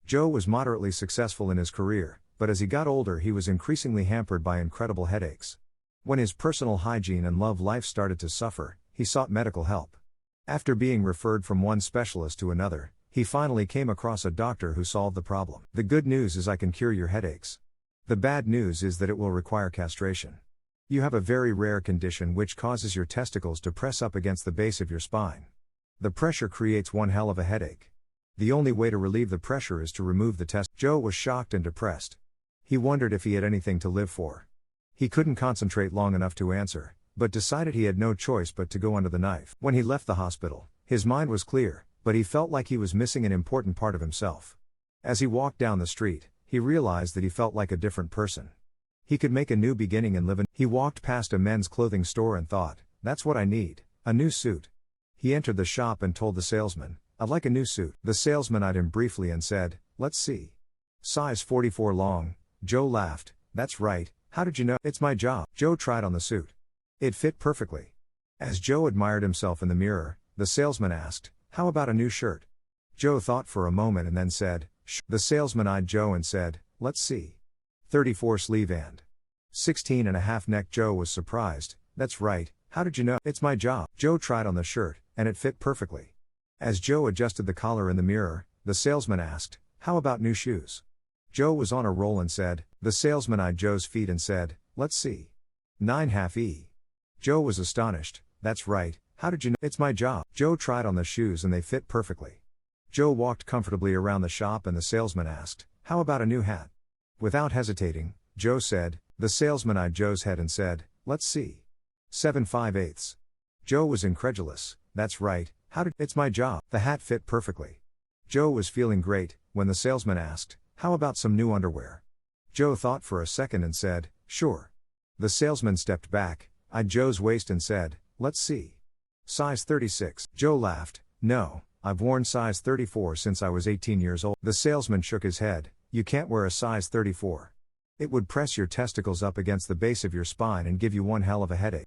Joe was moderately successful in his career, but as he got older he was increasingly hampered by incredible headaches. When his personal hygiene and love life started to suffer, he sought medical help. After being referred from one specialist to another, he finally came across a doctor who solved the problem. The good news is I can cure your headaches. The bad news is that it will require castration. You have a very rare condition which causes your testicles to press up against the base of your spine. The pressure creates one hell of a headache. The only way to relieve the pressure is to remove the test. Joe was shocked and depressed. He wondered if he had anything to live for. He couldn't concentrate long enough to answer, but decided he had no choice but to go under the knife. When he left the hospital, his mind was clear, but he felt like he was missing an important part of himself. As he walked down the street, he realized that he felt like a different person. He could make a new beginning and live in. He walked past a men's clothing store and thought, that's what I need, a new suit. He entered the shop and told the salesman, I'd like a new suit. The salesman eyed him briefly and said, let's see. Size 44 long. Joe laughed, that's right, how did you know? It's my job. Joe tried on the suit. It fit perfectly. As Joe admired himself in the mirror, the salesman asked, how about a new shirt? Joe thought for a moment and then said, shh. The salesman eyed Joe and said, let's see. 34 sleeve and 16.5 neck. Joe was surprised, that's right, how did you know? It's my job. Joe tried on the shirt, and it fit perfectly. As Joe adjusted the collar in the mirror, the salesman asked, how about new shoes? Joe was on a roll and said, the salesman eyed Joe's feet and said, let's see. 9.5 E. Joe was astonished, that's right, how did you know? It's my job. Joe tried on the shoes and they fit perfectly. Joe walked comfortably around the shop and the salesman asked, how about a new hat? Without hesitating, Joe said. The salesman eyed Joe's head and said, let's see. 7.5/8. Joe was incredulous, that's right, how did? It's my job. The hat fit perfectly. Joe was feeling great, when the salesman asked, how about some new underwear? Joe thought for a second and said, sure. The salesman stepped back, eyed Joe's waist and said, let's see. Size 36. Joe laughed, no, I've worn size 34 since I was 18 years old. The salesman shook his head, you can't wear a size 34. It would press your testicles up against the base of your spine and give you one hell of a headache.